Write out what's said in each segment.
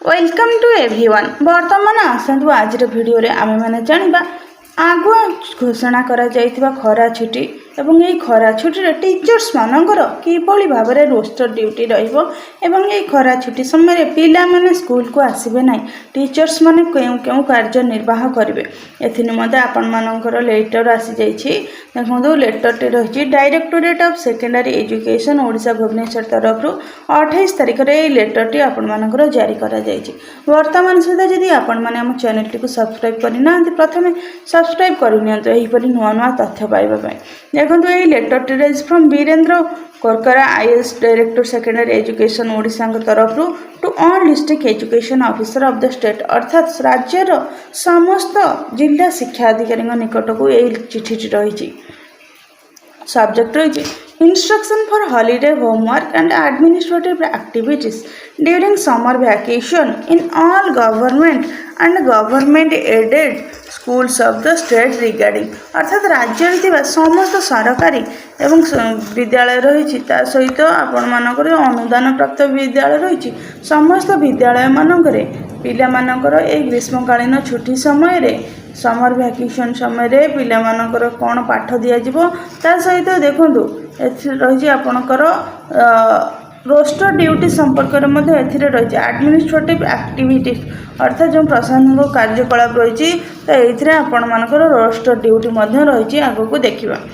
Welcome to everyone. बर्तमान आसतु आज video रे आमे माने जानिबा आगुआ घोषणा करा जाइथिबा खरा छुट्टी एवं यही खरा छुट्टी रे टीचर्स मानकर किभली भाव में रोस्टर ड्यूटी रहिबो एवं यही खरा छुट्टी समय पिला माने स्कूल को आसीबे नाही टीचर्स माने केउ कार्य निर्वाह करिवे एथि निमते आपण मानकर लेटर आसी जाइछि। देखो लेटर टे रही directorate of secondary education Odisha Bhubaneswar तरफ 28 तारिख रे लेटर टी आपण मानकर जारी करा जाइछि। वर्तमान सुधा जदि आपण माने हम चैनल टी को सब्सक्राइब करि ना प्रथमे सब्सक्राइब करि नियंतु एही परि नुवा नुवा तथ्य पाइबा पय। देखो ये letter T is from Virendra Korkara IAS director secondary education Odisha तरफ to all district education officer of the state अर्थात राज्यर समस्त जिला शिक्षा अधिकारी निकट को यही चिठी रही। सब्जेक्ट रही instruction for holiday homework and administrative activities during summer vacation in all government and government aided schools of the state regarding अर्थात राज्य समस्त सरकारी एवं विद्यालय रही सहित आपण मानकर अनुदान प्राप्त विद्यालय रही समस्त विद्यालय मानक पिला मानकर ए ग्रीष्मकालीन छुट्टी समय रे समर वैकेशन समय रे पिला मानकर कौन पाठ दिया ता सहित देखंतु रही आपणकर रोस्टर ड्यूटी संपर्क रही एडमिनिस्ट्रेटिव एक्टिविटीज अर्थात जो प्रशासनिक कार्यकलाप रही तो आपण मानकर रोस्टर ड्यूटी रही आग को देखा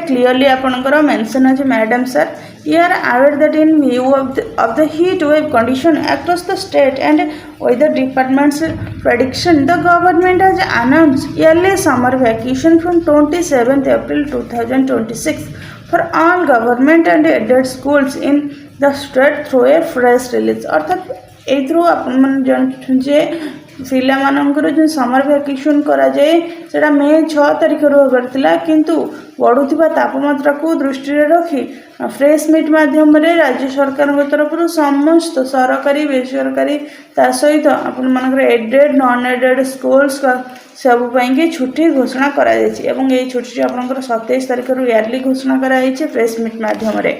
क्लीयरली आपणकर मेंशन अच्छे madam sir you are aware that in view of the heat wave condition across the state and weather departments prediction the government has announced yearly summer vacation from 27th April 2026 for all government and aided schools in the state through a press release अर्थात एथरो आपण मन जे पिला मानकर जो summer vacation करा जाए सेटा मे 6 तारिख रो करथिला किंतु बढ़ुथिबा तापमात्रा को दृष्टि रे रखी फ्रेश मीट माध्यम रे राज्य सरकार तरफ समस्त सरकारी बेसरकारी ता सहित आपण मानकर एडेड नॉन एडेड स्कूल्स का सब पाई छुट्टी घोषणा करा जायछि एवं एई छुट्टी आपनकर 27 तारिख रो इयरली घोषणा करा जायछि फ्रेश मीट माध्यम रे।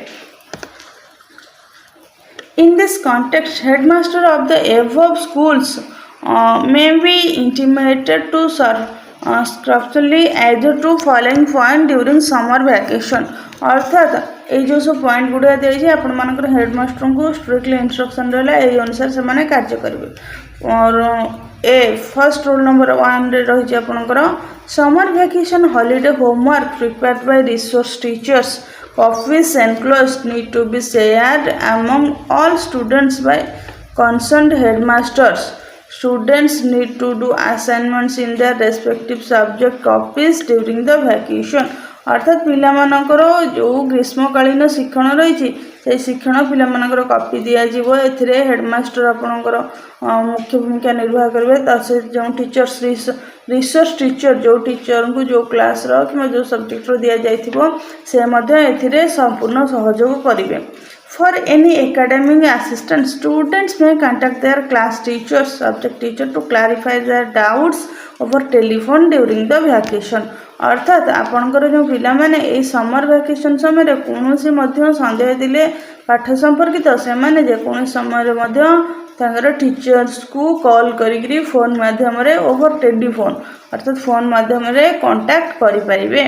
In this context, headmaster of the above schools may be intimated to strictly either to following point during summer vacation अर्थात ये जो सब पॉइंट गुड़ा दी आपण मानकर हेडमास्टर को स्ट्रिक्टली इंस्ट्रक्शन रहा यही अनुसार से माने कार्य करेंगे। और ए फर्स्ट रोल नंबर 1 रे रही आपणकर summer vacation holiday homework prepared by resource teachers copies enclosed need to be shared among all students by concerned headmasters. Students need to do assignments in their respective subject copies during the vacation अर्थात पिला मानकर जो ग्रीष्मकालीन शिक्षण रही से शिक्षण पिला मानकर कॉपी दिया जीवो एथिरे हेडमास्टर आपणकर मुख्य भूमिका निर्वाह करेंगे तसे जो टीचर्स रिसोर्स टीचर जो टीचर को जो क्लास रो कि जो सब्जेक्ट रो दिया जाइथिबो से मध्य एथिरे संपूर्ण सहयोग करेंगे। For any academic assistance, students may contact their class teachers, subject teacher to clarify their doubts over telephone during the vacation. अर्थात आपणकर जो पिला माने ए समर वैकेशन समय कौन सन्देह दिले पाठ संपर्कित से माने जे कौन समय तांकर टीचर्स को कॉल करी फोन माध्यम रे ओवर टेलीफोन अर्थात फोन माध्यम रे कांटेक्ट करि परिबे।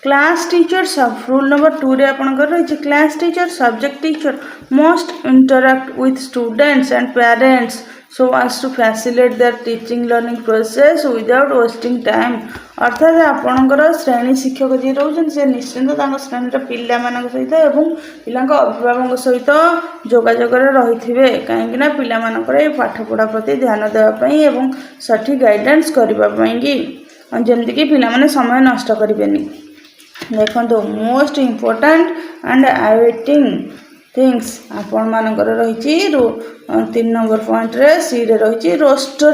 क्लास टीचर सब रूल नंबर 2 रे आपणकर रही class teacher subject teacher must interact with students and parents so as to facilitate their teaching learning process without wasting time अर्थात आपणकर श्रेणी शिक्षक जी रोचन से निश्चिंत श्रेणी पिला मान सहित एवं पिला अभिभावक सहित जोगाजोग रही कहीं पिला मानकर पाठ पढ़ा प्रति ध्यान देवाई एवं सठिक गाइडेंस करने जमती पिला माने समय नष्ट करेंगे। देखो most important and awaiting things आपण मानकर रही 3 नंबर पॉइंट रे सी रे रही roster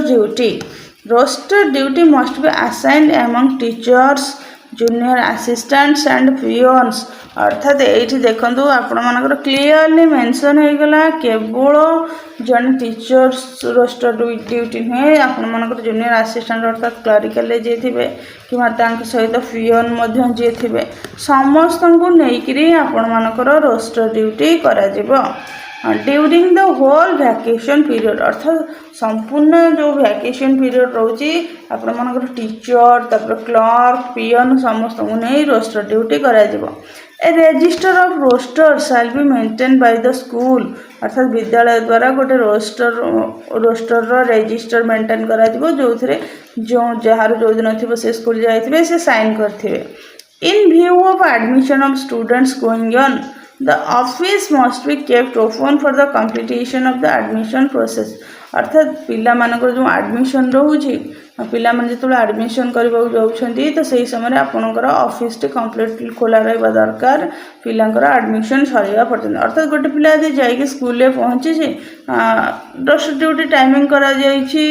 duty must be assigned among teachers junior assistants and peons अर्थात ये देखो आपण मानकर क्लीयरली मेंशन हो गला केवल जन टीचर्स रोस्टर ड्यूटी नुहे आपण मानकर जूनियर असिस्टेंट अर्थात क्लरिकल जे थे कि सहित पियोन जे थे समस्त को लेकिन आपण मानकर रोस्टर ड्यूटी करा during the whole vacation period अर्थात संपूर्ण जो वैकेशन पीरियड रोचे आपण मानकर टीचर तापर क्लर्क पियन समस्त को नहीं रोस्टर ड्यूटी करा जिवो a register of roster shall be maintain by the school अर्थात विद्यालय द्वारा गोटे रोस्टर रजिस्टर मेंटेन करा जिवो जो थरे जो जहार जो दिन थिबो से स्कूल जाइथिबे से साइन करथिबे in view of admission of students going on the office must be kept open for the completion of the admission process अर्थात पिला मानकर जो एडमिशन रोचे पिला मन जो एडमिशन करबा जाउछंती तो सही समय आपनकर ऑफिस टे कंप्लीटली खोला रहबा दरकार पिलांकर एडमिशन सरीबा पर्यंत अर्थात गोटे पिला यदि जाइके स्कूल रे पहुंची जे 10 ड्यूटी टाइमिंग करा जाइछि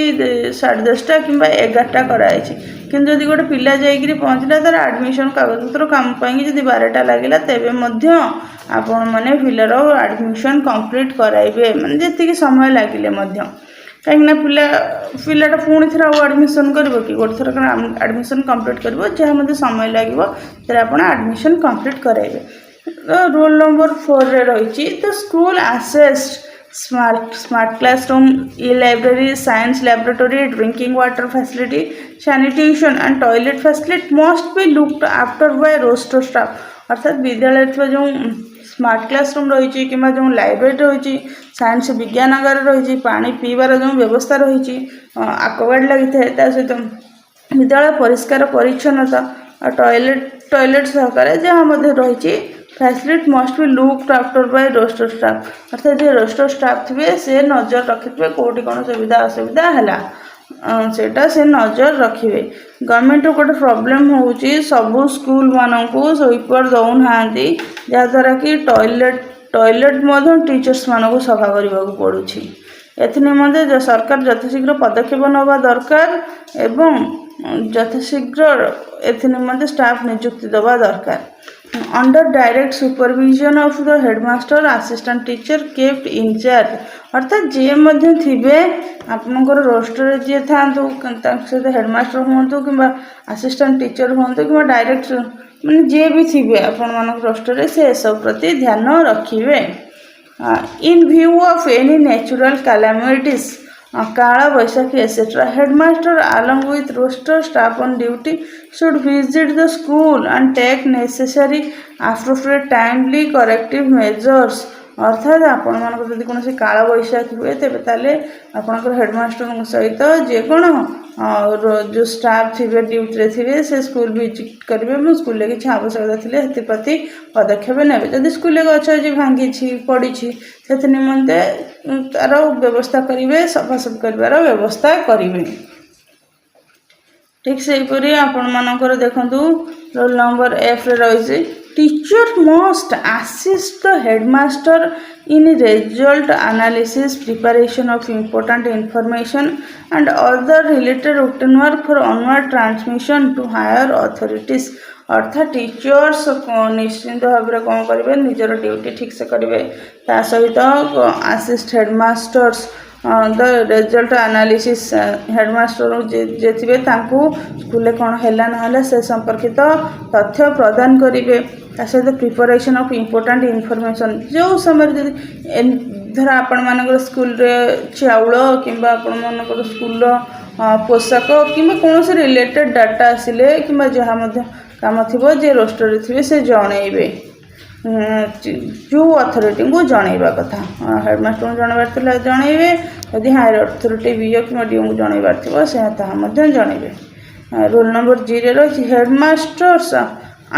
10:30 किंबा 11टा करा जाइछि किंतु यदि गोटे पिला जाइकरी पहुंचला तार एडमिशन कागज पत्र काम पाएंगे यदि 12टा लागिला तेबे मध्य आपण माने पिलार एडमिशन कंप्लीट कराइबे माने जेतिकी समय लागिले मध्य कहीं पिलाटा पुणी थर एडमिशन कर गोटे थर एडमिशन कंप्लीट कर जहाँ समय लगे तेरे आप एडमिशन कंप्लीट कराइबे रोल नंबर 4 रे रही the school assets smart classroom e library science laboratory drinking water facility sanitation and toilet facility must be looked after by roster staff अर्थात विद्यालय जो स्मार्ट क्लासरूम रही कि जो लाइब्रेरी रही साइंस विज्ञानगार रही पानी पीबार जो व्यवस्था रही आक्वागार्ड लगी था सहित विद्यालय परिष्कार परिच्छन्नता टॉयलेट सहकार जहाँ रही facility must be looked after by roster staff अर्थात जो रोस्टर स्टाफ थे से नजर रखिथे कौटी कौन सुविधा असुविधा है सेटा से नजर रखिए गवर्नमेंट गोटे प्रॉब्लम होची सबू स्कूल मानक स्वीपर दौना जहाँद्वारा कि टॉयलेट टीचर्स मानक सफा करने पड़ुछि एनिमते जो सरकार यथाशीघ्र पदक्षेप नवा दरकार एवं यथाशीघ्र एनिमते स्टाफ नियुक्ति दवा दरकार under direct supervision of the headmaster assistant teacher kept in charge अर्थात जी थे आपंकर रोस्टर जी था सहित हेडमास्टर हूँ कि असिस्टेंट टीचर हूँ कि डायरेक्ट माने जी भी थे आपण रोस्टर से सब प्रति ध्यान रखिए in view of any natural calamities Kala Baishakhi etcetera headmaster along with roster staff on duty should visit the school and take necessary appropriate timely corrective measures अर्थात आपण मानक जदि कोनोसी काला बैशाखी हुए तेबे ताले आपनकर हेडमास्टर सहित जे कोन जो स्टाफ थे ड्यूटी रे थे से स्कूल विजिट करेंगे स्कूल किसी आवश्यकता थी हेति प्रति पदक्षेप ने जदि स्कूल गछ जे भांगी पड़ी से निमंते तार व्यवस्था करेंगे सफासफी कर व्यवस्था करेंगे ठीक से आपण मानकर देखंतु रोल नंबर एफ रे रही teacher must assist the headmaster in result analysis preparation of important information and other related routine work for onward transmission to higher authorities अर्थात टीचर्स निश्चिंत भाव में कौन करेंगे निजर ड्यूटी ठीक से करेंगे ता सहित assist headmasters the result analysis headmaster जे थे स्कूल कौन है ना से संपर्कित तथ्य प्रदान करेंगे सहित प्रिपरेशन ऑफ इम्पोर्टाट इनफॉरमेशन जो समय धर आपण मानकर स्कूल रे चाउल किंबा आपण मानकर स्कूल पोशाक किंबा कौन से रिलेटेड डाटा आसिले किंबा जहाँ काम थी जे रोस्टर थे से जनइबे जो अथॉरिटी को जनइबा कथा हेडमास्टर को जनइबार जनइबे यदि हायर अथॉरिटी बीओ कि डीओ को जनइबार थी से जनइबे रोल नंबर 0 रही headmasters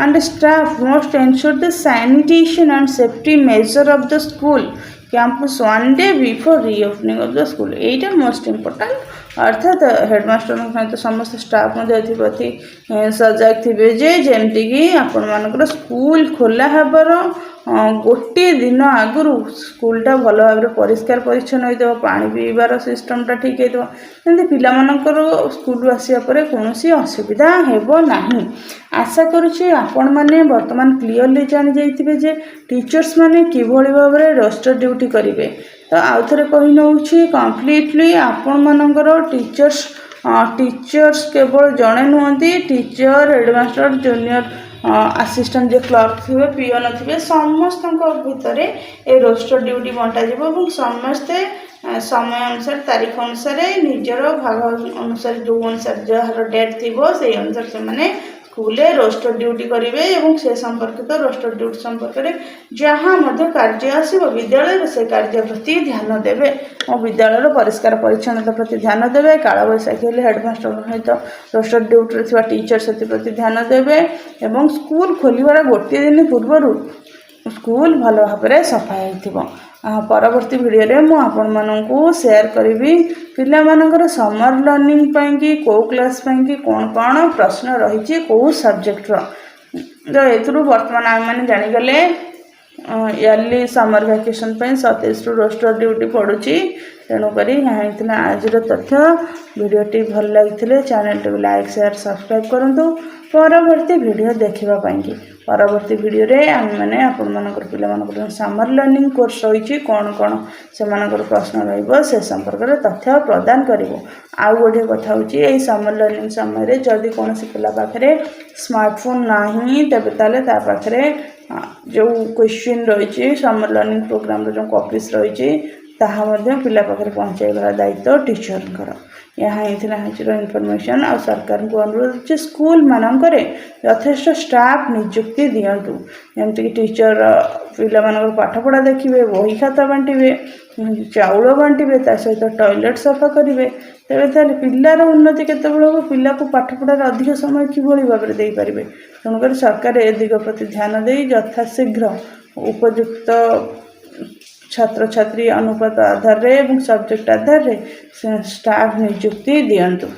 and staff must ensure the sanitation and safety measure of the school campus one day before reopening of the school Etah most important अर्थात headmaster सहित समस्त staff प्रति सजग थे जे जमीक आपण मानकर स्कूल खोला हबार गोटे दिन आगु स्कूलटा भल भाव में परिष्कार परिच्छन्न हो पानी पीबार सिस्टमटा ठीक होती पिलामानकर स्कूल आसिया पर कौन असुविधा हेबो नाही आशा करुँचे आपण मैंने बर्तमान क्लीयरली जानी जाइथिबे जे टीचर्स माने किभଳି भाव में रोस्टर ड्यूटी करेंगे तो आउ थे कही नौछि कम्प्लीटली आपण मानकर टीचर्स केवल जड़े नुहति टीचर हेडमास्टर जूनियर ଆସିଷ୍ଟାଣ୍ଟ ଯେ କ୍ଲର୍କ ଥିବେ ପିଅନ ଥିବେ ସମସ୍ତଙ୍କ ଭିତରେ ଏ ରୋଷ୍ଟର ଡ୍ୟୁଟି ବଣ୍ଟାଯିବ ଏବଂ ସମସ୍ତେ ସମୟ ଅନୁସାରେ ତାରିଖ ଅନୁସାରେ ନିଜର ଭାଗ ଅନୁସାରେ ଯେଉଁ ଅନୁସାରେ ଯାହାର ଡେଟ୍ ଥିବ ସେଇ ଅନୁସାରେ ସେମାନେ ସ୍କୁଲରେ ରୋଷ୍ଟର ଡ୍ୟୁଟି କରିବେ ଏବଂ ସେ ସମ୍ପର୍କିତ ରୋଷ୍ଟର ଡ୍ୟୁଟି ସମ୍ପର୍କରେ ଯାହା ମଧ୍ୟ କାର୍ଯ୍ୟ ଆସିବ ବିଦ୍ୟାଳୟରେ ସେ କାର୍ଯ୍ୟ ପ୍ରତି ଧ୍ୟାନ ଦେବେ ଓ ବିଦ୍ୟାଳୟର ପରିଷ୍କାର ପରିଚ୍ଛନ୍ନତା ପ୍ରତି ଧ୍ୟାନ ଦେବେ। କାଳବୈଶାଖୀ ହେଲେ ହେଡ଼ମାଷ୍ଟରଙ୍କ ସହିତ ରୋଷ୍ଟର ଡ୍ୟୁଟିରେ ଥିବା ଟିଚର ସେଥିପ୍ରତି ଧ୍ୟାନ ଦେବେ ଏବଂ ସ୍କୁଲ ଖୋଲିବାର ଗୋଟିଏ ଦିନ ପୂର୍ବରୁ ସ୍କୁଲ ଭଲ ଭାବରେ ସଫା ହେଇଥିବ। ପରବର୍ତ୍ତୀ ଭିଡ଼ିଓରେ ମୁଁ ଆପଣମାନଙ୍କୁ ସେୟାର କରିବି ପିଲାମାନଙ୍କର ସମର ଲର୍ଣ୍ଣିଂ ପାଇଁକି କେଉଁ କ୍ଲାସ୍ ପାଇଁକି କ'ଣ କ'ଣ ପ୍ରଶ୍ନ ରହିଛି କେଉଁ ସବଜେକ୍ଟର। ତ ଏଥିରୁ ବର୍ତ୍ତମାନ ଆମେମାନେ ଜାଣିଗଲେ ଇୟର୍ଲି ସମର ଭ୍ୟାକେସନ୍ ପାଇଁ 27ରୁ ରୋଷ୍ଟର ଡ୍ୟୁଟି ପଡ଼ୁଛି। ତେଣୁକରି ଏହା ହେଇଥିଲା ଆଜିର ତଥ୍ୟ। ଭିଡ଼ିଓଟି ଭଲ ଲାଗିଥିଲେ ଚ୍ୟାନେଲଟିକୁ ଲାଇକ୍ ସେୟାର ସବସ୍କ୍ରାଇବ୍ କରନ୍ତୁ ପରବର୍ତ୍ତୀ ଭିଡ଼ିଓ ଦେଖିବା ପାଇଁକି। ପରବର୍ତ୍ତୀ ଭିଡ଼ିଓରେ ଆମେମାନେ ଆପଣମାନଙ୍କର ପିଲାମାନଙ୍କର ସମର ଲର୍ଣ୍ଣିଂ କୋର୍ସ ରହିଛି କ'ଣ କ'ଣ ସେମାନଙ୍କର ପ୍ରଶ୍ନ ରହିବ ସେ ସମ୍ପର୍କରେ ତଥ୍ୟ ପ୍ରଦାନ କରିବୁ। ଆଉ ଗୋଟିଏ କଥା ହେଉଛି ଏହି ସମର ଲର୍ଣ୍ଣିଂ ସମୟରେ ଯଦି କୌଣସି ପିଲା ପାଖରେ ସ୍ମାର୍ଟଫୋନ୍ ନାହିଁ ତେବେ ତାହେଲେ ତା ପାଖରେ ଯେଉଁ କ୍ୱେଶ୍ଚିନ୍ ରହିଛି ସମର ଲର୍ଣ୍ଣିଂ ପ୍ରୋଗ୍ରାମର ଯେଉଁ କପିସ୍ ରହିଛି ତାହା ମଧ୍ୟ ପିଲା ପାଖରେ ପହଞ୍ଚାଇବାର ଦାୟିତ୍ୱ ଟିଚରଙ୍କର। ଏହା ହିଁ ଥିଲା ଆଜିର ଇନଫର୍ମେସନ୍। ଆଉ ସରକାରଙ୍କୁ ଅନୁରୋଧ ଅଛି ସ୍କୁଲମାନଙ୍କରେ ଯଥେଷ୍ଟ ଷ୍ଟାଫ୍ ନିଯୁକ୍ତି ଦିଅନ୍ତୁ ଯେମିତିକି ଟିଚର ପିଲାମାନଙ୍କର ପାଠପଢ଼ା ଦେଖିବେ ବହି ଖାତା ବାଣ୍ଟିବେ ଚାଉଳ ବାଣ୍ଟିବେ ତା ସହିତ ଟଏଲେଟ୍ ସଫା କରିବେ। ତେବେ ତାହେଲେ ପିଲାର ଉନ୍ନତି କେତେବେଳେ ହେବ ପିଲାକୁ ପାଠପଢ଼ାରେ ଅଧିକ ସମୟ କିଭଳି ଭାବରେ ଦେଇପାରିବେ। ତେଣୁକରି ସରକାର ଏ ଦିଗ ପ୍ରତି ଧ୍ୟାନ ଦେଇ ଯଥାଶୀଘ୍ର ଉପଯୁକ୍ତ ଛାତ୍ରଛାତ୍ରୀ ଅନୁପାତ ଆଧାରରେ ଏବଂ ସବଜେକ୍ଟ ଆଧାରରେ ଷ୍ଟାଫ୍ ନିଯୁକ୍ତି ଦିଅନ୍ତୁ।